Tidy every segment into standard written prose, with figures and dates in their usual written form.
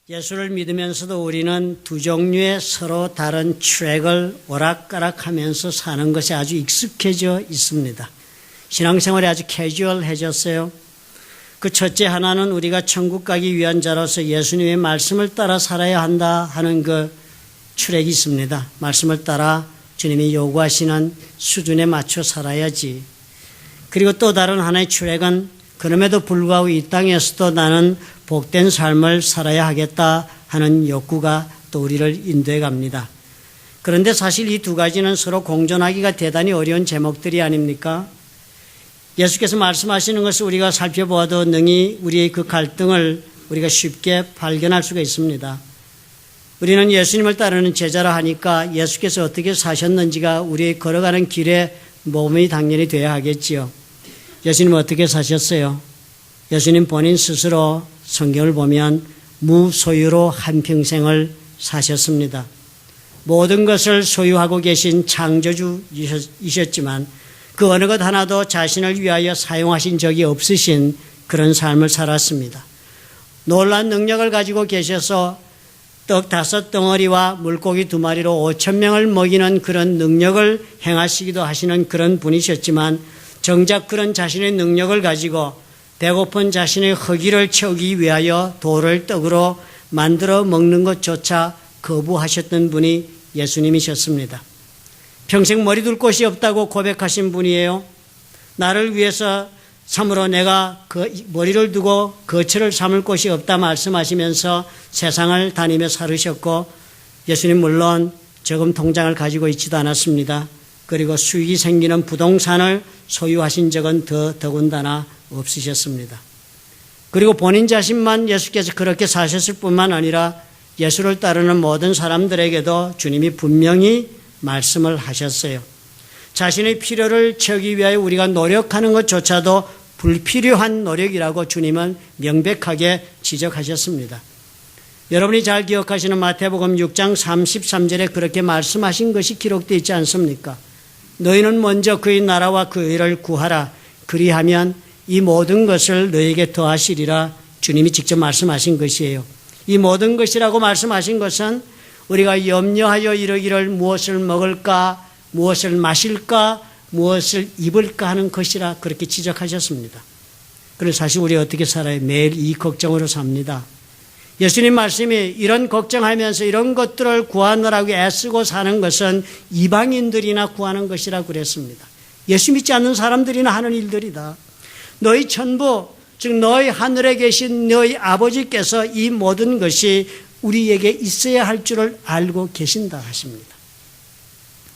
예수를 믿으면서도 우리는 두 종류의 서로 다른 트랙을 오락가락하면서 사는 것에 아주 익숙해져 있습니다. 신앙생활이 아주 캐주얼해졌어요. 그 첫째 하나는 우리가 천국 가기 위한 자로서 예수님의 말씀을 따라 살아야 한다 하는 그 트랙이 있습니다. 말씀을 따라 주님이 요구하시는 수준에 맞춰 살아야지. 그리고 또 다른 하나의 트랙은 그럼에도 불구하고 이 땅에서도 나는 복된 삶을 살아야 하겠다 하는 욕구가 또 우리를 인도해 갑니다. 그런데 사실 이 두 가지는 서로 공존하기가 대단히 어려운 제목들이 아닙니까? 예수께서 말씀하시는 것을 우리가 살펴보아도 능히 우리의 그 갈등을 우리가 쉽게 발견할 수가 있습니다. 우리는 예수님을 따르는 제자라 하니까 예수께서 어떻게 사셨는지가 우리의 걸어가는 길에 모범이 당연히 되어야 하겠지요. 예수님은 어떻게 사셨어요? 예수님 본인 스스로 성경을 보면 무소유로 한평생을 사셨습니다. 모든 것을 소유하고 계신 창조주이셨지만 그 어느 것 하나도 자신을 위하여 사용하신 적이 없으신 그런 삶을 살았습니다. 놀라운 능력을 가지고 계셔서 떡 5덩어리와 물고기 2마리로 5,000명을 먹이는 그런 능력을 행하시기도 하시는 그런 분이셨지만 정작 그런 자신의 능력을 가지고 배고픈 자신의 허기를 채우기 위하여 돌을 떡으로 만들어 먹는 것조차 거부하셨던 분이 예수님이셨습니다. 평생 머리 둘 곳이 없다고 고백하신 분이에요. 나를 위해서 참으로 내가 그 머리를 두고 거처를 삼을 곳이 없다 말씀하시면서 세상을 다니며 살으셨고 예수님 물론 저금 통장을 가지고 있지도 않았습니다. 그리고 수익이 생기는 부동산을 소유하신 적은 더군다나 없으셨습니다. 그리고 본인 자신만 예수께서 그렇게 사셨을 뿐만 아니라 예수를 따르는 모든 사람들에게도 주님이 분명히 말씀을 하셨어요. 자신의 필요를 채우기 위하여 우리가 노력하는 것조차도 불필요한 노력이라고 주님은 명백하게 지적하셨습니다. 여러분이 잘 기억하시는 마태복음 6장 33절에 그렇게 말씀하신 것이 기록되어 있지 않습니까? 너희는 먼저 그의 나라와 그 의를 구하라. 그리하면 이 모든 것을 너희에게 더하시리라. 주님이 직접 말씀하신 것이에요. 이 모든 것이라고 말씀하신 것은 우리가 염려하여 이르기를 무엇을 먹을까, 무엇을 마실까, 무엇을 입을까 하는 것이라 그렇게 지적하셨습니다. 그래서 사실 우리 어떻게 살아요? 매일 이 걱정으로 삽니다. 예수님 말씀이 이런 걱정하면서 이런 것들을 구하느라고 애쓰고 사는 것은 이방인들이나 구하는 것이라고 그랬습니다. 예수 믿지 않는 사람들이나 하는 일들이다. 너희 천부, 즉 너희 하늘에 계신 너희 아버지께서 이 모든 것이 우리에게 있어야 할 줄을 알고 계신다 하십니다.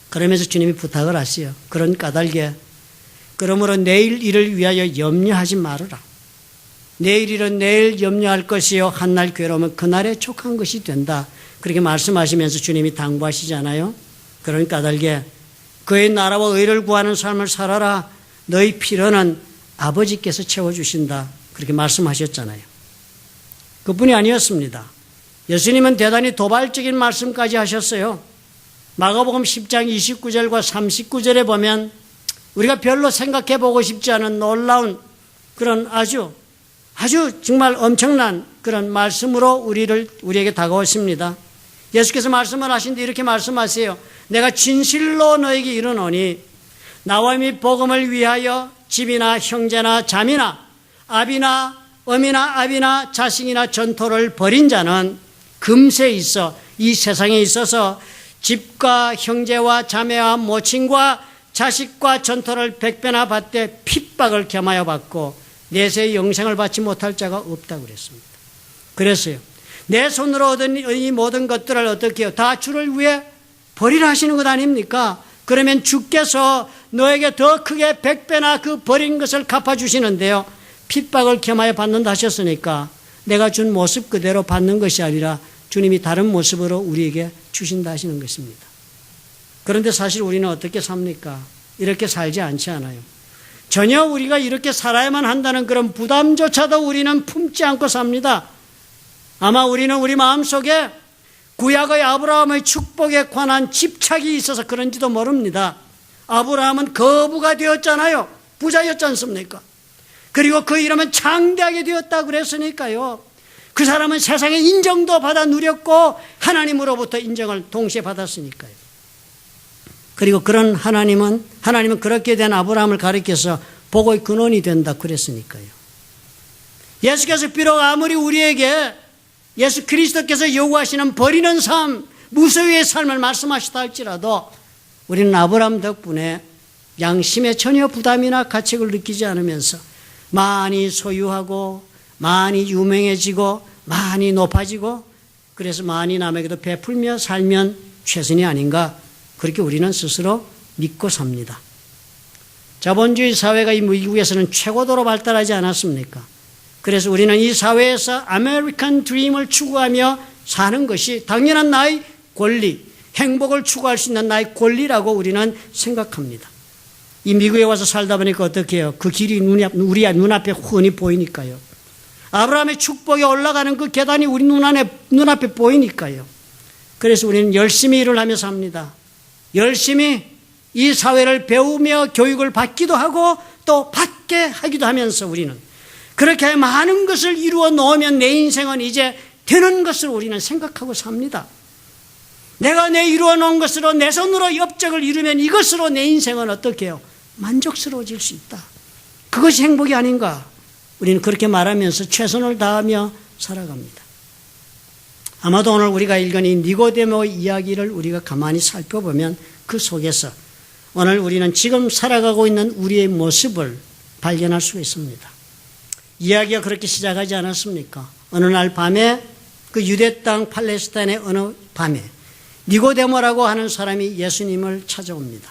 그러면서 주님이 부탁을 하시요. 그런 까닭에 그러므로 내일 일을 위하여 염려하지 말아라. 내일 일은 내일 염려할 것이요 한날 괴로우면 그날에 촉한 것이 된다. 그렇게 말씀하시면서 주님이 당부하시잖아요. 그런 까닭에 그의 나라와 의를 구하는 삶을 살아라. 너희 필요는 아버지께서 채워주신다. 그렇게 말씀하셨잖아요. 그뿐이 아니었습니다. 예수님은 대단히 도발적인 말씀까지 하셨어요. 마가복음 10장 29절과 39절에 보면 우리가 별로 생각해 보고 싶지 않은 놀라운 그런 아주 정말 엄청난 그런 말씀으로 우리에게 다가오십니다. 예수께서 말씀을 하신데 이렇게 말씀하세요. 내가 진실로 너에게 이르노니 나와 이 복음을 위하여 집이나 형제나 자매나 아비나 어미나 아비나 자식이나 전토를 벌인 자는 금세 있어 이 세상에 있어서 집과 형제와 자매와 모친과 자식과 전토를 100배나 받되 핍박을 겸하여 받고 내세의 영생을 받지 못할 자가 없다고 그랬습니다. 그랬어요. 내 손으로 얻은 이 모든 것들을 어떻게 해요? 다 주를 위해 버리라 하시는 것 아닙니까? 그러면 주께서 너에게 더 크게 100배나 그 버린 것을 갚아주시는데요. 핍박을 겸하여 받는다 하셨으니까 내가 준 모습 그대로 받는 것이 아니라 주님이 다른 모습으로 우리에게 주신다 하시는 것입니다. 그런데 사실 우리는 어떻게 삽니까? 이렇게 살지 않지 않아요. 전혀 우리가 이렇게 살아야만 한다는 그런 부담조차도 우리는 품지 않고 삽니다. 아마 우리는 우리 마음속에 구약의 아브라함의 축복에 관한 집착이 있어서 그런지도 모릅니다. 아브라함은 거부가 되었잖아요. 부자였지 않습니까? 그리고 그 이름은 창대하게 되었다고 그랬으니까요. 그 사람은 세상의 인정도 받아 누렸고 하나님으로부터 인정을 동시에 받았으니까요. 그리고 그런 하나님은 그렇게 된 아브라함을 가리켜서 복의 근원이 된다 그랬으니까요. 예수께서 비록 아무리 우리에게 예수 그리스도께서 요구하시는 버리는 삶, 무소유의 삶을 말씀하시다 할지라도 우리는 아브라함 덕분에 양심에 전혀 부담이나 가책을 느끼지 않으면서 많이 소유하고 많이 유명해지고 많이 높아지고 그래서 많이 남에게도 베풀며 살면 최선이 아닌가 그렇게 우리는 스스로 믿고 삽니다. 자본주의 사회가 이 미국에서는 최고도로 발달하지 않았습니까? 그래서 우리는 이 사회에서 아메리칸 드림을 추구하며 사는 것이 당연한 나의 권리, 행복을 추구할 수 있는 나의 권리라고 우리는 생각합니다. 이 미국에 와서 살다 보니까 어떻게 해요? 그 길이 우리 눈앞에 훤히 보이니까요. 아브라함의 축복에 올라가는 그 계단이 우리 눈앞에 보이니까요. 그래서 우리는 열심히 일을 하며 삽니다. 열심히 이 사회를 배우며 교육을 받기도 하고 또 받게 하기도 하면서 우리는 그렇게 많은 것을 이루어 놓으면 내 인생은 이제 되는 것을 우리는 생각하고 삽니다. 내가 내 이루어 놓은 것으로 내 손으로 업적을 이루면 이것으로 내 인생은 어떻게 해요? 만족스러워질 수 있다. 그것이 행복이 아닌가? 우리는 그렇게 말하면서 최선을 다하며 살아갑니다. 아마도 오늘 우리가 읽은 이 니고데모 이야기를 우리가 가만히 살펴보면 그 속에서 오늘 우리는 지금 살아가고 있는 우리의 모습을 발견할 수 있습니다. 이야기가 그렇게 시작하지 않았습니까? 어느 날 밤에 그 유대 땅 팔레스타인의 어느 밤에 니고데모라고 하는 사람이 예수님을 찾아옵니다.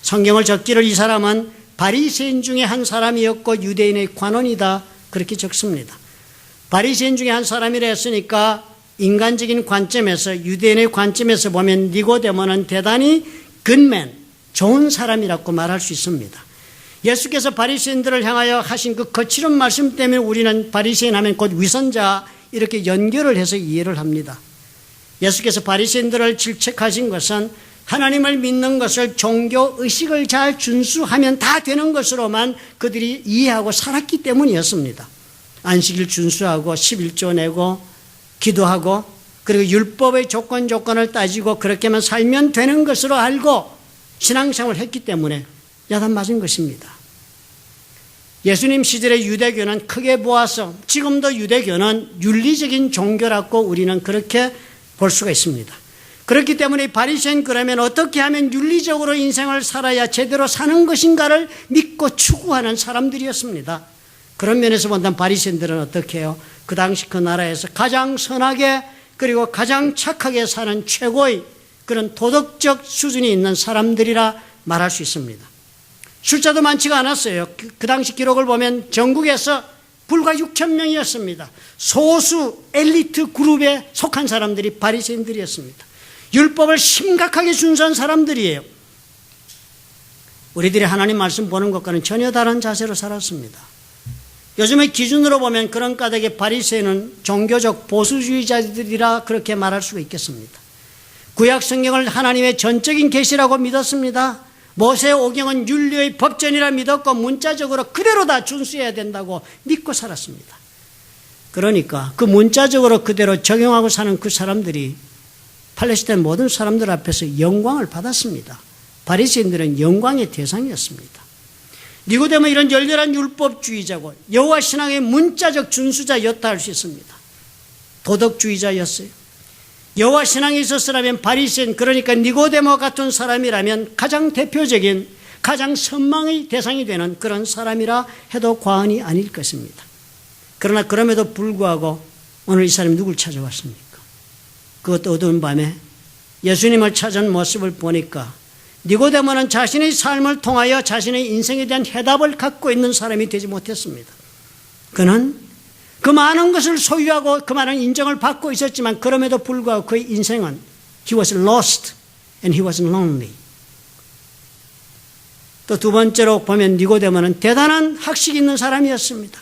성경을 적기를 이 사람은 바리새인 중에 한 사람이었고 유대인의 관원이다 그렇게 적습니다. 바리새인 중에 한 사람이라 했으니까 인간적인 관점에서 유대인의 관점에서 보면 니고데모는 대단히 굿맨, 좋은 사람이라고 말할 수 있습니다. 예수께서 바리새인들을 향하여 하신 그 거칠은 말씀 때문에 우리는 바리새인 하면 곧 위선자 이렇게 연결을 해서 이해를 합니다. 예수께서 바리새인들을 질책하신 것은 하나님을 믿는 것을 종교 의식을 잘 준수하면 다 되는 것으로만 그들이 이해하고 살았기 때문이었습니다. 안식일 준수하고 11조 내고 기도하고 그리고 율법의 조건을 따지고 그렇게만 살면 되는 것으로 알고 신앙생활을 했기 때문에 야단 맞은 것입니다. 예수님 시절의 유대교는 크게 보아서 지금도 유대교는 윤리적인 종교라고 우리는 그렇게 볼 수가 있습니다. 그렇기 때문에 바리새인 그러면 어떻게 하면 윤리적으로 인생을 살아야 제대로 사는 것인가를 믿고 추구하는 사람들이었습니다. 그런 면에서 본다면 바리새인들은 어떻게 해요? 그 당시 그 나라에서 가장 선하게 그리고 가장 착하게 사는 최고의 그런 도덕적 수준이 있는 사람들이라 말할 수 있습니다. 숫자도 많지가 않았어요. 그 당시 기록을 보면 전국에서 불과 6천 명이었습니다. 소수 엘리트 그룹에 속한 사람들이 바리새인들이었습니다. 율법을 심각하게 준수한 사람들이에요. 우리들이 하나님 말씀 보는 것과는 전혀 다른 자세로 살았습니다. 요즘의 기준으로 보면 그런 까닭에 바리새인은 종교적 보수주의자들이라 그렇게 말할 수가 있겠습니다. 구약 성경을 하나님의 전적인 계시라고 믿었습니다. 모세의 오경은 윤리의 법전이라 믿었고 문자적으로 그대로 다 준수해야 된다고 믿고 살았습니다. 그러니까 그 문자적으로 그대로 적용하고 사는 그 사람들이 팔레스타인 모든 사람들 앞에서 영광을 받았습니다. 바리새인들은 영광의 대상이었습니다. 니고데모 이런 열렬한 율법주의자고 여호와 신앙의 문자적 준수자였다 할 수 있습니다. 도덕주의자였어요. 여호와 신앙에 있었으라면 바리새인 그러니까 니고데모 같은 사람이라면 가장 대표적인 가장 선망의 대상이 되는 그런 사람이라 해도 과언이 아닐 것입니다. 그러나 그럼에도 불구하고 오늘 이 사람이 누굴 찾아왔습니까? 그것도 어두운 밤에 예수님을 찾은 모습을 보니까 니고데모는 자신의 삶을 통하여 자신의 인생에 대한 해답을 갖고 있는 사람이 되지 못했습니다. 그는 그 많은 것을 소유하고 그 많은 인정을 받고 있었지만 그럼에도 불구하고 그의 인생은 he was lost and he was lonely. 또 두 번째로 보면 니고데모는 대단한 학식이 있는 사람이었습니다.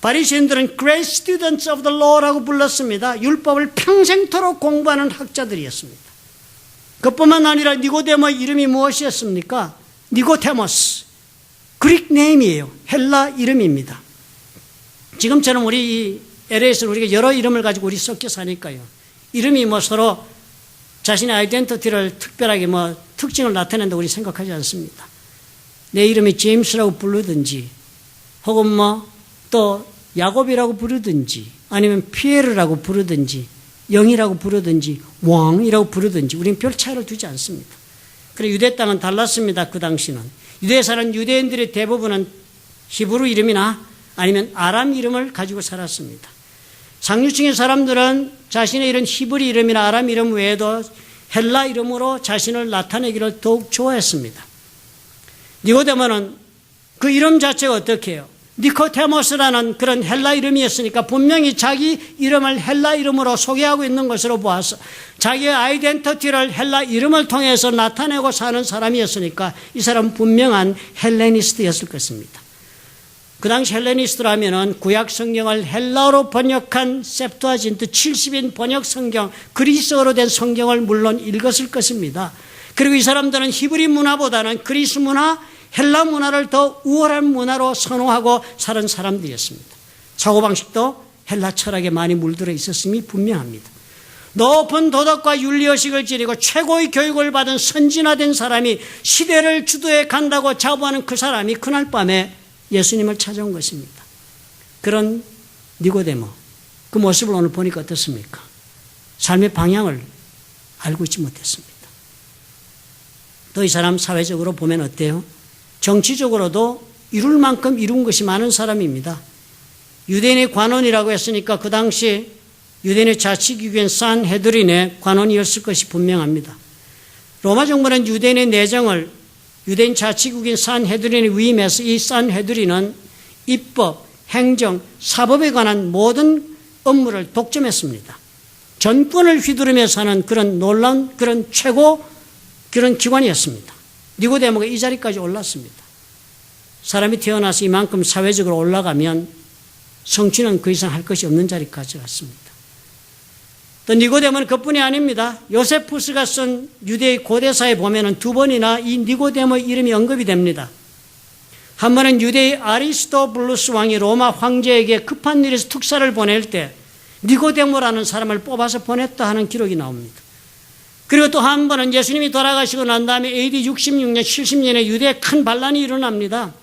바리새인들은 great students of the law라고 불렀습니다. 율법을 평생토록 공부하는 학자들이었습니다. 그뿐만 아니라 니고데모의 이름이 무엇이었습니까? 니고데모스. 그릭 네임이에요. 헬라 이름입니다. 지금처럼 우리 LA에서는 우리가 여러 이름을 가지고 우리 섞여 사니까요. 이름이 뭐 서로 자신의 아이덴티티를 특별하게 뭐 특징을 나타낸다고 우리 생각하지 않습니다. 내 이름이 제임스라고 부르든지 혹은 뭐 또 야곱이라고 부르든지 아니면 피에르라고 부르든지 영이라고 부르든지 왕이라고 부르든지 우리는 별 차이를 두지 않습니다. 그리고 유대 땅은 달랐습니다. 그 당시는. 유대에 사는 유대인들의 대부분은 히브리 이름이나 아니면 아람 이름을 가지고 살았습니다. 상류층의 사람들은 자신의 이런 히브리 이름이나 아람 이름 외에도 헬라 이름으로 자신을 나타내기를 더욱 좋아했습니다. 니고데모는 그 이름 자체가 어떻게 해요? 니코데모스라는 그런 헬라 이름이었으니까 분명히 자기 이름을 헬라 이름으로 소개하고 있는 것으로 보아서 자기의 아이덴티티를 헬라 이름을 통해서 나타내고 사는 사람이었으니까 이 사람은 분명한 헬레니스트였을 것입니다. 그 당시 헬레니스트라면은 구약 성경을 헬라어로 번역한 septuagin트 70인 번역 성경, 그리스어로 된 성경을 물론 읽었을 것입니다. 그리고 이 사람들은 히브리 문화보다는 그리스 문화, 헬라 문화를 더 우월한 문화로 선호하고 사는 사람들이었습니다. 사고방식도 헬라 철학에 많이 물들어 있었음이 분명합니다. 높은 도덕과 윤리의식을 지니고 최고의 교육을 받은 선진화된 사람이 시대를 주도해 간다고 자부하는 그 사람이 그날 밤에 예수님을 찾아온 것입니다. 그런 니고데모, 그 모습을 오늘 보니까 어떻습니까? 삶의 방향을 알고 있지 못했습니다. 또 이 사람 사회적으로 보면 어때요? 정치적으로도 이룰 만큼 이룬 것이 많은 사람입니다. 유대인의 관원이라고 했으니까 그 당시 유대인의 자치기구인 산헤드린의 관원이었을 것이 분명합니다. 로마 정부는 유대인의 내정을 유대인 자치국인 산헤드린에 위임해서 이 산헤드린은 입법, 행정, 사법에 관한 모든 업무를 독점했습니다. 전권을 휘두르면서 하는 그런 놀라운 그런 최고 그런 기관이었습니다. 니고데모가 이 자리까지 올랐습니다. 사람이 태어나서 이만큼 사회적으로 올라가면 성취는 그 이상 할 것이 없는 자리까지 갔습니다. 또 니고데모는 그뿐이 아닙니다. 요세푸스가 쓴 유대의 고대사에 보면은 두 번이나 이 니고데모의 이름이 언급이 됩니다. 한 번은 유대의 아리스토블루스 왕이 로마 황제에게 급한 일에서 특사를 보낼 때 니고데모라는 사람을 뽑아서 보냈다 하는 기록이 나옵니다. 그리고 또 한 번은 예수님이 돌아가시고 난 다음에 AD 66년, 70년에 유대에 큰 반란이 일어납니다.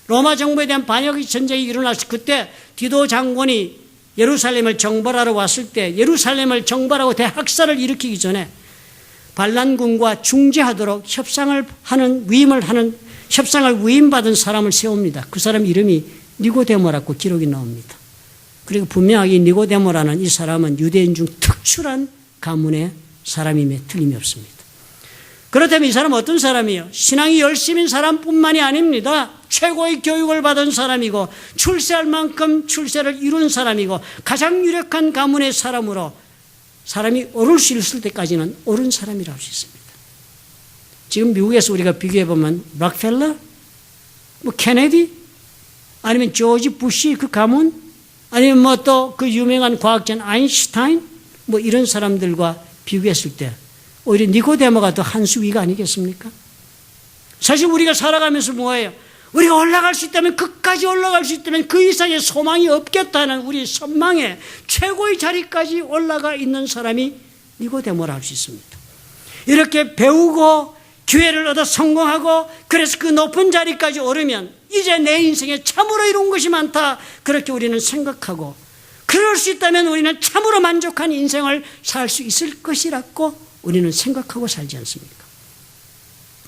로마 정부에 대한 반역 전쟁이 일어났을 그때 디도 장군이 예루살렘을 정벌하러 왔을 때 예루살렘을 정벌하고 대학살을 일으키기 전에 반란군과 중재하도록 협상을 위임받은 사람을 세웁니다. 그 사람 이름이 니고데모라고 기록이 나옵니다. 그리고 분명하게 니고데모라는 이 사람은 유대인 중 특출한 가문의 사람임에 틀림이 없습니다. 그렇다면 이 사람은 어떤 사람이에요? 신앙이 열심인 사람뿐만이 아닙니다. 최고의 교육을 받은 사람이고 출세할 만큼 출세를 이룬 사람이고 가장 유력한 가문의 사람으로 사람이 오를 수 있을 때까지는 옳은 사람이라고 할 수 있습니다. 지금 미국에서 우리가 비교해보면 락펠러, 뭐 케네디, 아니면 조지 부시 그 가문, 아니면 뭐 또 그 유명한 과학자 아인슈타인, 뭐 이런 사람들과 비교했을 때 오히려 니고데모가 더 한 수 위가 아니겠습니까? 사실 우리가 살아가면서 뭐예요? 우리가 올라갈 수 있다면 끝까지 올라갈 수 있다면 그 이상의 소망이 없겠다는 우리 선망에 최고의 자리까지 올라가 있는 사람이 니고데모라 할 수 있습니다. 이렇게 배우고 기회를 얻어 성공하고 그래서 그 높은 자리까지 오르면 이제 내 인생에 참으로 이룬 것이 많다 그렇게 우리는 생각하고 그럴 수 있다면 우리는 참으로 만족한 인생을 살 수 있을 것이라고 우리는 생각하고 살지 않습니까?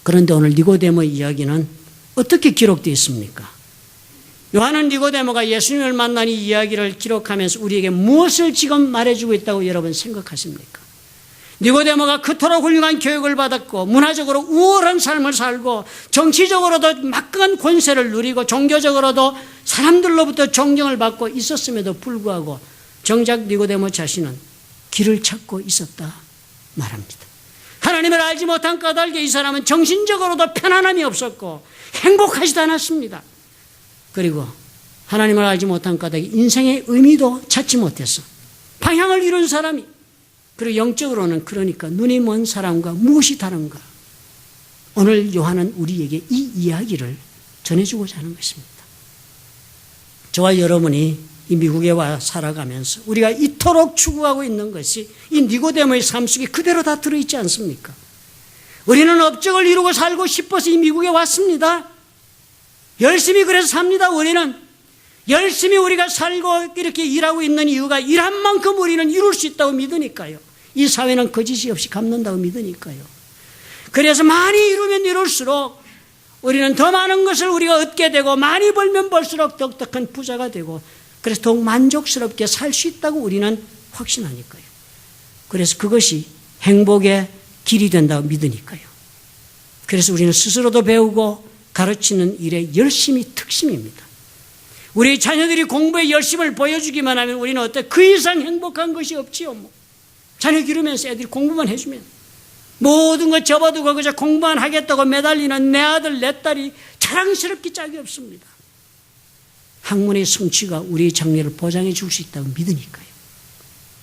그런데 오늘 니고데모의 이야기는 어떻게 기록되어 있습니까? 요한은 니고데모가 예수님을 만난 이 이야기를 기록하면서 우리에게 무엇을 지금 말해주고 있다고 여러분 생각하십니까? 니고데모가 그토록 훌륭한 교육을 받았고 문화적으로 우월한 삶을 살고 정치적으로도 막강한 권세를 누리고 종교적으로도 사람들로부터 존경을 받고 있었음에도 불구하고 정작 니고데모 자신은 길을 찾고 있었다 말합니다. 하나님을 알지 못한 까닭에 이 사람은 정신적으로도 편안함이 없었고 행복하지도 않았습니다. 그리고 하나님을 알지 못한 까닭에 인생의 의미도 찾지 못해서 방향을 잃은 사람이 그리고 영적으로는 그러니까 눈이 먼 사람과 무엇이 다른가? 오늘 요한은 우리에게 이 이야기를 전해주고자 하는 것입니다. 저와 여러분이 이 미국에 와 살아가면서 우리가 이토록 추구하고 있는 것이 이 니고데모의 삶 속에 그대로 다 들어있지 않습니까? 우리는 업적을 이루고 살고 싶어서 이 미국에 왔습니다. 열심히 그래서 삽니다. 우리는 열심히 우리가 살고 이렇게 일하고 있는 이유가 일한 만큼 우리는 이룰 수 있다고 믿으니까요. 이 사회는 거짓이 없이 갚는다고 믿으니까요. 그래서 많이 이루면 이룰수록 우리는 더 많은 것을 우리가 얻게 되고 많이 벌면 벌수록 독특한 부자가 되고 그래서 더욱 만족스럽게 살 수 있다고 우리는 확신하니까요. 그래서 그것이 행복의 길이 된다고 믿으니까요. 그래서 우리는 스스로도 배우고 가르치는 일에 열심히 특심입니다. 우리 자녀들이 공부에 열심을 보여주기만 하면 우리는 어때? 그 이상 행복한 것이 없지요. 자녀 기르면서 애들이 공부만 해주면 모든 거 접어두고 그저 공부만 하겠다고 매달리는 내 아들 내 딸이 자랑스럽기 짝이 없습니다. 학문의 성취가 우리의 장래를 보장해 줄 수 있다고 믿으니까요.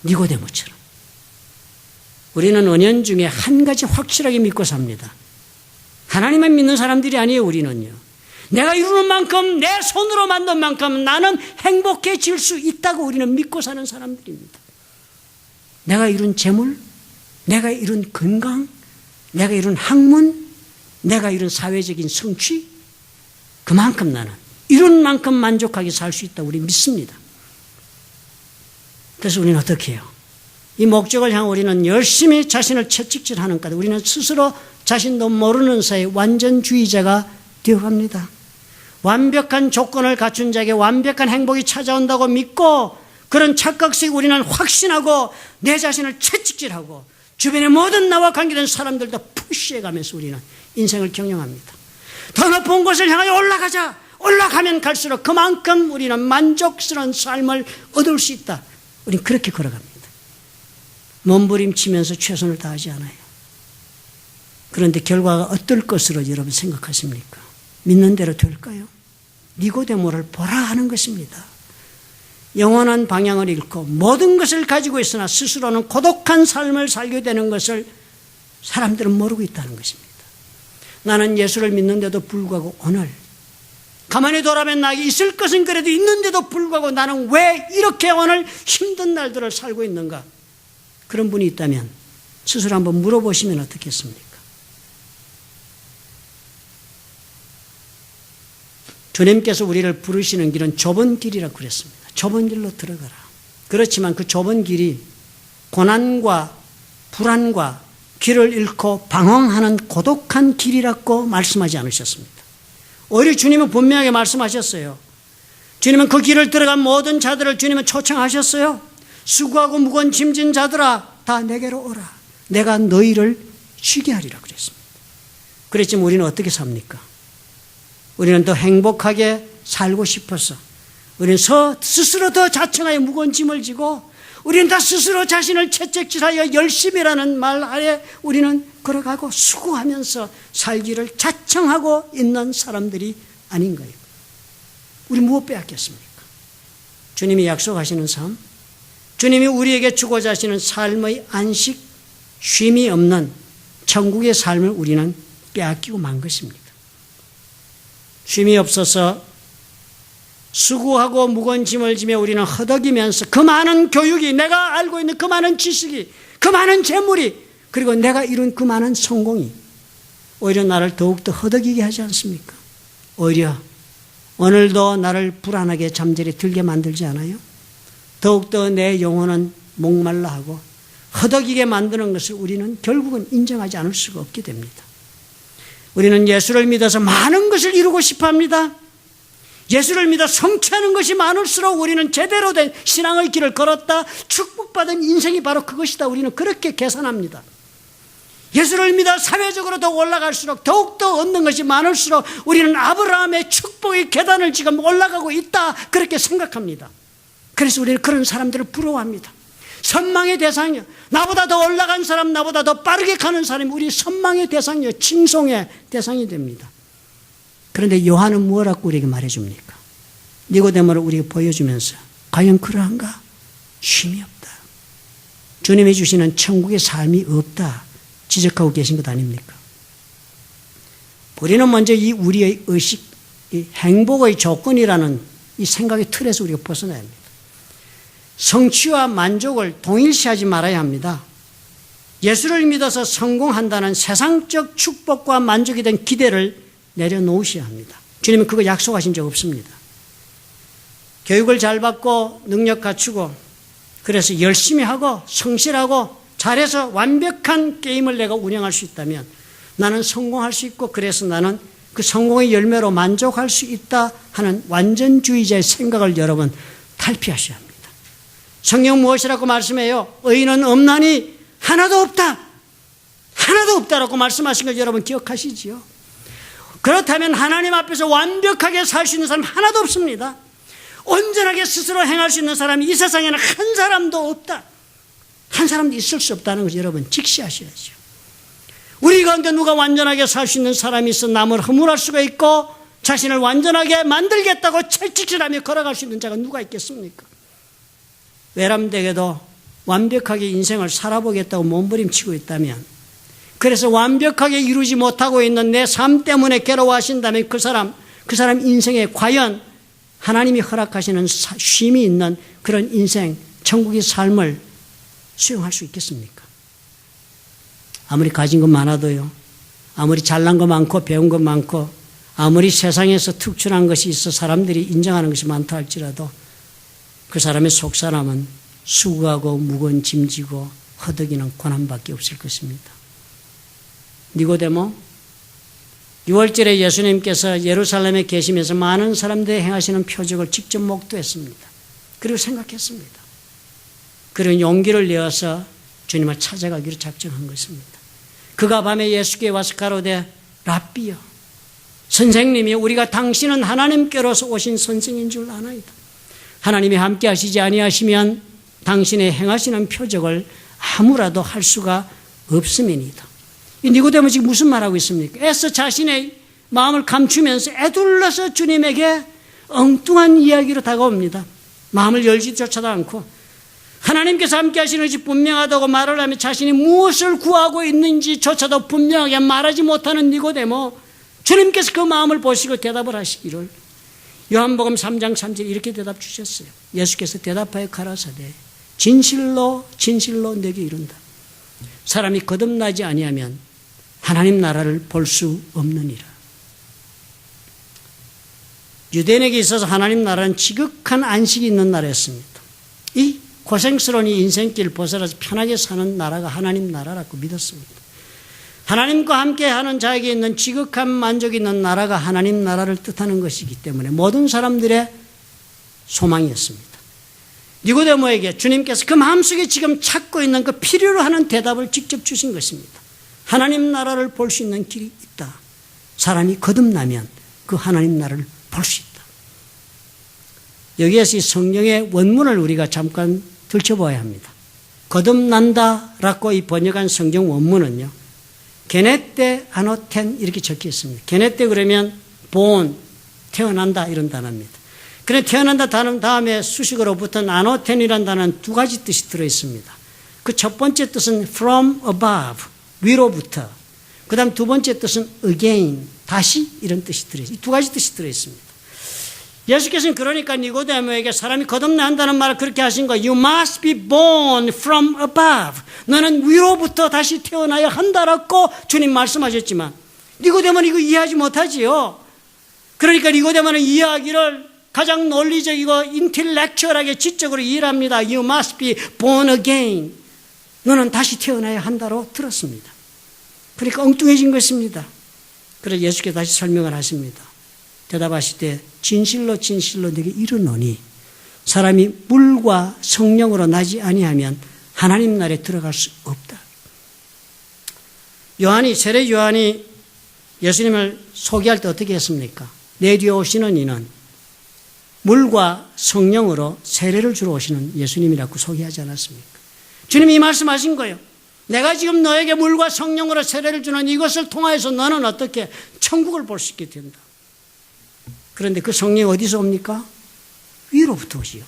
니고데모처럼 우리는 은연중에 한 가지 확실하게 믿고 삽니다. 하나님만 믿는 사람들이 아니에요. 우리는요. 내가 이루는 만큼 내 손으로 만든 만큼 나는 행복해질 수 있다고 우리는 믿고 사는 사람들입니다. 내가 이룬 재물, 내가 이룬 건강, 내가 이룬 학문, 내가 이룬 사회적인 성취, 그만큼 나는 이룬 만큼 만족하게 살 수 있다고 우리 믿습니다. 그래서 우리는 어떻게 해요? 이 목적을 향해 우리는 열심히 자신을 채찍질하는 까지 우리는 스스로 자신도 모르는 사이 완전주의자가 되어갑니다. 완벽한 조건을 갖춘 자에게 완벽한 행복이 찾아온다고 믿고 그런 착각 속에 우리는 확신하고 내 자신을 채찍질하고 주변의 모든 나와 관계된 사람들도 푸시해가면서 우리는 인생을 경영합니다. 더 높은 곳을 향하여 올라가자. 올라가면 갈수록 그만큼 우리는 만족스러운 삶을 얻을 수 있다. 우리는 그렇게 걸어갑니다. 몸부림치면서 최선을 다하지 않아요. 그런데 결과가 어떨 것으로 여러분 생각하십니까? 믿는 대로 될까요? 니고데모를 보라 하는 것입니다. 영원한 방향을 잃고 모든 것을 가지고 있으나 스스로는 고독한 삶을 살게 되는 것을 사람들은 모르고 있다는 것입니다. 나는 예수를 믿는데도 불구하고 오늘 가만히 돌아보면 나에게 있을 것은 그래도 있는데도 불구하고 나는 왜 이렇게 오늘 힘든 날들을 살고 있는가? 그런 분이 있다면 스스로 한번 물어보시면 어떻겠습니까? 주님께서 우리를 부르시는 길은 좁은 길이라고 그랬습니다. 좁은 길로 들어가라. 그렇지만 그 좁은 길이 고난과 불안과 길을 잃고 방황하는 고독한 길이라고 말씀하지 않으셨습니다. 오히려 주님은 분명하게 말씀하셨어요. 주님은 그 길을 들어간 모든 자들을 주님은 초청하셨어요. 수고하고 무거운 짐진 자들아 다 내게로 오라. 내가 너희를 쉬게 하리라 그랬습니다. 그랬지만 우리는 어떻게 삽니까? 우리는 더 행복하게 살고 싶어서 우리는 스스로 더 자청하여 무거운 짐을 지고 우리는 다 스스로 자신을 채찍질하여 열심히라는 말 아래 우리는 걸어가고 수고하면서 살기를 자청하고 있는 사람들이 아닌가요? 우리 무엇 빼앗겼습니까? 주님이 약속하시는 삶, 주님이 우리에게 주고자 하시는 삶의 안식, 쉼이 없는 천국의 삶을 우리는 빼앗기고 만 것입니다. 쉼이 없어서 수고하고 무거운 짐을 지며 우리는 허덕이면서 그 많은 교육이, 내가 알고 있는 그 많은 지식이, 그 많은 재물이, 그리고 내가 이룬 그 많은 성공이 오히려 나를 더욱더 허덕이게 하지 않습니까? 오히려 오늘도 나를 불안하게 잠자리에 들게 만들지 않아요? 더욱더 내 영혼은 목말라 하고 허덕이게 만드는 것을 우리는 결국은 인정하지 않을 수가 없게 됩니다. 우리는 예수를 믿어서 많은 것을 이루고 싶어 합니다. 예수를 믿어 성취하는 것이 많을수록 우리는 제대로 된 신앙의 길을 걸었다. 축복받은 인생이 바로 그것이다. 우리는 그렇게 계산합니다. 예수를 믿어 사회적으로 더 올라갈수록 더욱더 얻는 것이 많을수록 우리는 아브라함의 축복의 계단을 지금 올라가고 있다. 그렇게 생각합니다. 그래서 우리는 그런 사람들을 부러워합니다. 선망의 대상이요. 나보다 더 올라간 사람, 나보다 더 빠르게 가는 사람이 우리 선망의 대상이요. 칭송의 대상이 됩니다. 그런데 요한은 무엇라고 우리에게 말해줍니까? 니고데모를 우리에게 보여주면서 과연 그러한가? 쉼이 없다. 주님이 주시는 천국의 삶이 없다. 지적하고 계신 것 아닙니까? 우리는 먼저 이 우리의 의식, 이 행복의 조건이라는 이 생각의 틀에서 우리가 벗어나야 합니다. 성취와 만족을 동일시하지 말아야 합니다. 예수를 믿어서 성공한다는 세상적 축복과 만족에 대한 기대를 내려놓으셔야 합니다. 주님은 그거 약속하신 적 없습니다. 교육을 잘 받고 능력 갖추고 그래서 열심히 하고 성실하고 잘해서 완벽한 게임을 내가 운영할 수 있다면 나는 성공할 수 있고 그래서 나는 그 성공의 열매로 만족할 수 있다 하는 완전주의자의 생각을 여러분 탈피하셔야 합니다. 성경 무엇이라고 말씀해요? 의인은 없나니 하나도 없다. 하나도 없다라고 말씀하신 걸 여러분 기억하시지요? 그렇다면 하나님 앞에서 완벽하게 살 수 있는 사람 하나도 없습니다. 온전하게 스스로 행할 수 있는 사람이 이 세상에는 한 사람도 없다. 한 사람도 있을 수 없다는 것을 여러분 직시하셔야죠. 우리 가운데 누가 완전하게 살 수 있는 사람이 있어 남을 허물할 수가 있고 자신을 완전하게 만들겠다고 철칙질하며 걸어갈 수 있는 자가 누가 있겠습니까? 외람되게도 완벽하게 인생을 살아보겠다고 몸부림치고 있다면, 그래서 완벽하게 이루지 못하고 있는 내 삶 때문에 괴로워하신다면 그 사람 인생에 과연 하나님이 허락하시는 쉼이 있는 그런 인생, 천국의 삶을 수용할 수 있겠습니까? 아무리 가진 것 많아도요, 아무리 잘난 것 많고 배운 것 많고 아무리 세상에서 특출한 것이 있어 사람들이 인정하는 것이 많다 할지라도 그 사람의 속사람은 수고하고 무거운 짐지고 허덕이는 고난밖에 없을 것입니다. 니고데모, 6월절에 예수님께서 예루살렘에 계시면서 많은 사람들이 행하시는 표적을 직접 목도했습니다. 그리고 생각했습니다. 그리고 용기를 내어서 주님을 찾아가기로 작정한 것입니다. 그가 밤에 예수께 와서 가로되 랍비여, 선생님이, 우리가 당신은 하나님께로서 오신 선생인 줄 아나이다. 하나님이 함께 하시지 아니하시면 당신의 행하시는 표적을 아무라도 할 수가 없음이니이다. 이 니고데모 지금 무슨 말하고 있습니까? 애써 자신의 마음을 감추면서 애둘러서 주님에게 엉뚱한 이야기로 다가옵니다. 마음을 열지조차도 않고 하나님께서 함께 하시는 것이 분명하다고 말을 하며 자신이 무엇을 구하고 있는지조차도 분명하게 말하지 못하는 니고데모, 주님께서 그 마음을 보시고 대답을 하시기를, 요한복음 3장 3절 이렇게 대답 주셨어요. 예수께서 대답하여 가라사대 진실로 진실로 내게 이른다. 사람이 거듭나지 아니하면 하나님 나라를 볼 수 없느니라. 유대인에게 있어서 하나님 나라는 지극한 안식이 있는 나라였습니다. 이 고생스러운 이 인생길 벗어나서 편하게 사는 나라가 하나님 나라라고 믿었습니다. 하나님과 함께하는 자에게 있는 지극한 만족이 있는 나라가 하나님 나라를 뜻하는 것이기 때문에 모든 사람들의 소망이었습니다. 니고데모에게 주님께서 그 마음속에 지금 찾고 있는 그 필요로 하는 대답을 직접 주신 것입니다. 하나님 나라를 볼 수 있는 길이 있다. 사람이 거듭나면 그 하나님 나라를 볼 수 있다. 여기에서 이 성경의 원문을 우리가 잠깐 들춰봐야 합니다. 거듭난다라고 이 번역한 성경 원문은요, 게네테 아노텐 이렇게 적혀 있습니다. 게네테 그러면 born, 태어난다 이런 단어입니다. 그래 태어난다 단어 다음에 수식어로 붙은 아노텐이라는 단어는 두 가지 뜻이 들어있습니다. 그 첫 번째 뜻은 from above, 위로부터. 그 다음 두 번째 뜻은 again, 다시 이런 뜻이 들어있습니다. 두 가지 뜻이 들어있습니다. 예수께서는 그러니까 니고데모에게 사람이 거듭나 한다는 말을 그렇게 하신 거예요. You must be born from above. 너는 위로부터 다시 태어나야 한다라고 주님 말씀하셨지만 니고데모는 이거 이해하지 못하지요. 그러니까 니고데모는 이해하기를 가장 논리적이고 인텔렉츄얼하게 지적으로 이해를 합니다. You must be born again. 너는 다시 태어나야 한다로 들었습니다. 그러니까 엉뚱해진 것입니다. 그래서 예수께서 다시 설명을 하십니다. 대답하시되 진실로 진실로 내게 이르노니 사람이 물과 성령으로 나지 아니하면 하나님 나라에 들어갈 수 없다. 세례 요한이 예수님을 소개할 때 어떻게 했습니까? 내 뒤에 오시는 이는 물과 성령으로 세례를 주러 오시는 예수님이라고 소개하지 않았습니까? 주님이 이 말씀하신 거예요. 내가 지금 너에게 물과 성령으로 세례를 주는 이것을 통하여서 너는 어떻게 천국을 볼 수 있게 된다. 그런데 그 성령이 어디서 옵니까? 위로부터 오시요.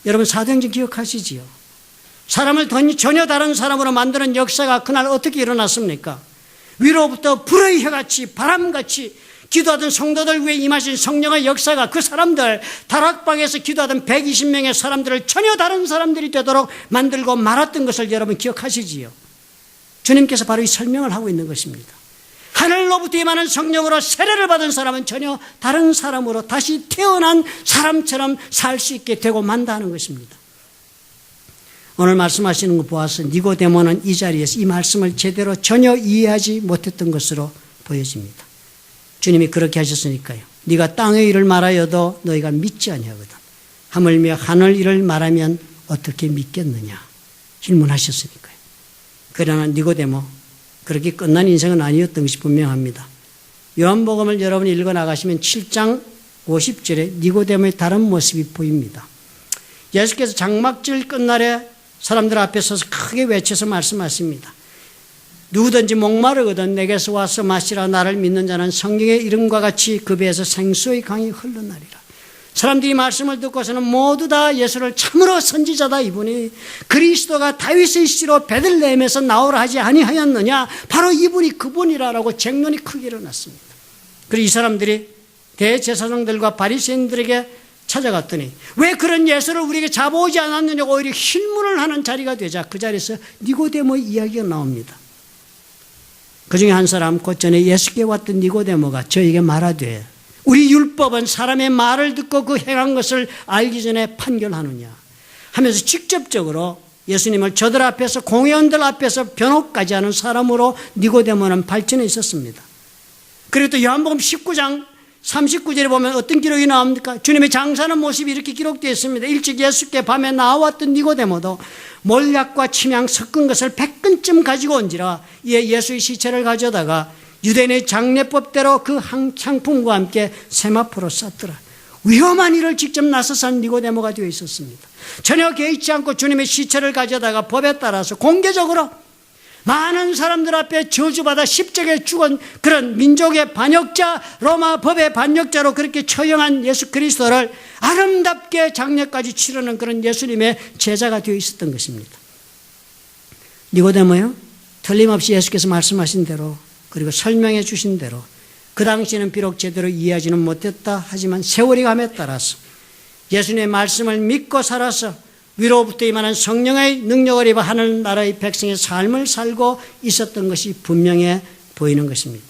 여러분 사도행전 기억하시지요? 사람을 전혀 다른 사람으로 만드는 역사가 그날 어떻게 일어났습니까? 위로부터 불의 혀같이 바람같이 기도하던 성도들 위해 임하신 성령의 역사가 그 사람들, 다락방에서 기도하던 120명의 사람들을 전혀 다른 사람들이 되도록 만들고 말았던 것을 여러분 기억하시지요? 주님께서 바로 이 설명을 하고 있는 것입니다. 하늘로부터 임하는 성령으로 세례를 받은 사람은 전혀 다른 사람으로 다시 태어난 사람처럼 살 수 있게 되고 만다는 것입니다. 오늘 말씀하시는 거 보아서 니고데모는 이 자리에서 이 말씀을 제대로 전혀 이해하지 못했던 것으로 보여집니다. 주님이 그렇게 하셨으니까요. 네가 땅의 일을 말하여도 너희가 믿지 아니하거든. 하물며 하늘 일을 말하면 어떻게 믿겠느냐 질문하셨으니까요. 그러나 니고데모 그렇게 끝난 인생은 아니었던 것이 분명합니다. 요한복음을 여러분이 읽어나가시면 7장 50절에 니고데모의 다른 모습이 보입니다. 예수께서 장막절 끝날에 사람들 앞에 서서 크게 외쳐서 말씀하십니다. 누구든지 목마르거든 내게서 와서 마시라. 나를 믿는 자는 성경의 이름과 같이 그 배에서 생수의 강이 흘러나리라. 사람들이 말씀을 듣고서는 모두 다 예수를 참으로 선지자다, 이분이 그리스도가 다윗의 씨로 베들레헴에서 나오라 하지 아니하였느냐, 바로 이분이 그분이라라고 쟁론이 크게 일어났습니다. 그리고 이 사람들이 대제사장들과 바리새인들에게 찾아갔더니 왜 그런 예수를 우리에게 잡아오지 않았느냐고 오히려 힐문을 하는 자리가 되자 그 자리에서 니고데모의 이야기가 나옵니다. 그 중에 한 사람, 곧 전에 예수께 왔던 니고데모가 저에게 말하되 우리 율법은 사람의 말을 듣고 그 행한 것을 알기 전에 판결하느냐 하면서 직접적으로 예수님을 저들 앞에서, 공회원들 앞에서 변호까지 하는 사람으로 니고데모는 발전해 있었습니다. 그리고 또 요한복음 19장 39절에 보면 어떤 기록이 나옵니까? 주님의 장사하는 모습이 이렇게 기록되어 있습니다. 일찍 예수께 밤에 나왔던 니고데모도 몰약과 침향 섞은 것을 100근쯤 가지고 온지라 이에 예수의 시체를 가져다가 유대인의 장례법대로 그 향품과 함께 세마포로 쌌더라. 위험한 일을 직접 나서서 한 니고데모가 되어 있었습니다. 전혀 개의치 않고 주님의 시체를 가져다가 법에 따라서 공개적으로 많은 사람들 앞에 저주받아 십자가에 죽은 그런 민족의 반역자, 로마 법의 반역자로 그렇게 처형한 예수 그리스도를 아름답게 장례까지 치르는 그런 예수님의 제자가 되어 있었던 것입니다. 니고데모요, 틀림없이 예수께서 말씀하신 대로 그리고 설명해 주신 대로 그 당시에는 비록 제대로 이해하지는 못했다 하지만 세월이 감에 따라서 예수님의 말씀을 믿고 살아서 위로부터 임하는 성령의 능력을 입어 하늘나라의 백성의 삶을 살고 있었던 것이 분명해 보이는 것입니다.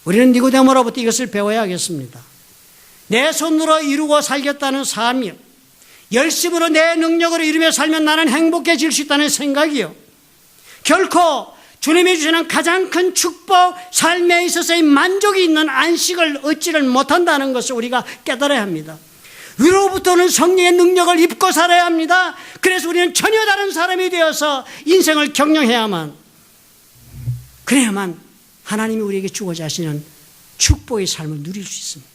우리는 니고데모로부터 이것을 배워야 하겠습니다. 내 손으로 이루고 살겠다는 삶이요, 열심으로 내 능력으로 이루며 살면 나는 행복해질 수 있다는 생각이요, 결코 주님이 주시는 가장 큰 축복, 삶에 있어서의 만족이 있는 안식을 얻지를 못한다는 것을 우리가 깨달아야 합니다. 위로부터는 성령의 능력을 입고 살아야 합니다. 그래서 우리는 전혀 다른 사람이 되어서 인생을 경영해야만, 그래야만 하나님이 우리에게 주고자 하시는 축복의 삶을 누릴 수 있습니다.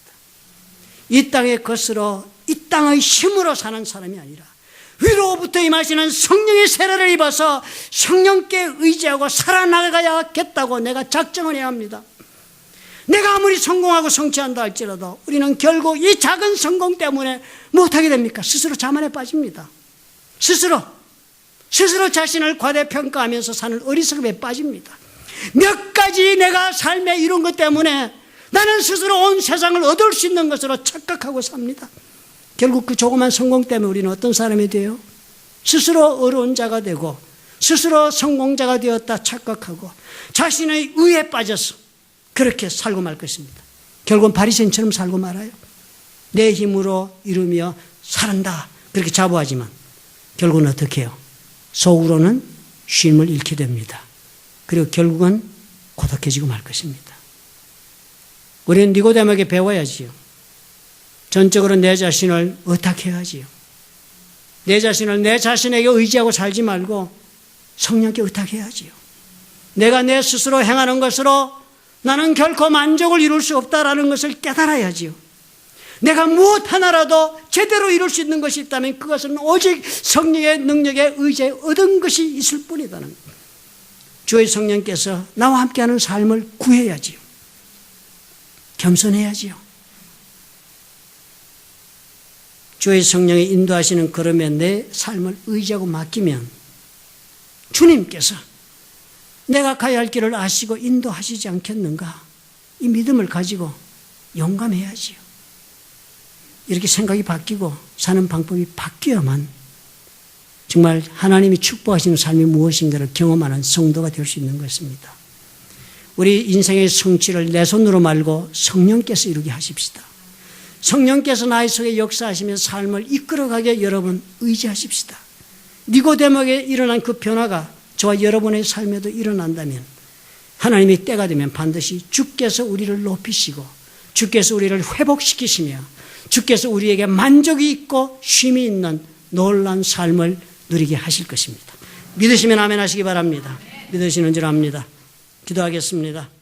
이 땅의 것으로, 이 땅의 힘으로 사는 사람이 아니라 위로부터 임하시는 성령의 세례를 입어서 성령께 의지하고 살아나가야겠다고 내가 작정을 해야 합니다. 내가 아무리 성공하고 성취한다 할지라도 우리는 결국 이 작은 성공 때문에 못하게 됩니까? 스스로 자만에 빠집니다. 스스로 자신을 과대평가하면서 사는 어리석음에 빠집니다. 몇 가지 내가 삶에 이룬 것 때문에 나는 스스로 온 세상을 얻을 수 있는 것으로 착각하고 삽니다. 결국 그 조그만 성공 때문에 우리는 어떤 사람이 돼요? 스스로 어려운 자가 되고 스스로 성공자가 되었다 착각하고 자신의 의에 빠져서 그렇게 살고 말 것입니다. 결국은 바리새인처럼 살고 말아요. 내 힘으로 이루며 살한다 그렇게 자부하지만 결국은 어떻게 해요? 속으로는 쉼을 잃게 됩니다. 그리고 결국은 고독해지고 말 것입니다. 우리는 니고데모에게 배워야지요. 전적으로 내 자신을 의탁해야지요. 내 자신을 내 자신에게 의지하고 살지 말고 성령께 의탁해야지요. 내가 내 스스로 행하는 것으로 나는 결코 만족을 이룰 수 없다라는 것을 깨달아야지요. 내가 무엇 하나라도 제대로 이룰 수 있는 것이 있다면 그것은 오직 성령의 능력에 의지해 얻은 것이 있을 뿐이다는, 주의 성령께서 나와 함께하는 삶을 구해야지요. 겸손해야지요. 주의 성령이 인도하시는 걸음에 내 삶을 의지하고 맡기면 주님께서 내가 가야 할 길을 아시고 인도하시지 않겠는가? 이 믿음을 가지고 용감해야지요. 이렇게 생각이 바뀌고 사는 방법이 바뀌어야만 정말 하나님이 축복하시는 삶이 무엇인가를 경험하는 성도가 될 수 있는 것입니다. 우리 인생의 성취를 내 손으로 말고 성령께서 이루게 하십시다. 성령께서 나의 속에 역사하시며 삶을 이끌어가게 여러분 의지하십시다. 니고데모에게 일어난 그 변화가 저와 여러분의 삶에도 일어난다면 하나님이 때가 되면 반드시 주께서 우리를 높이시고 주께서 우리를 회복시키시며 주께서 우리에게 만족이 있고 쉼이 있는 놀라운 삶을 누리게 하실 것입니다. 믿으시면 아멘 하시기 바랍니다. 믿으시는 줄 압니다. 기도하겠습니다.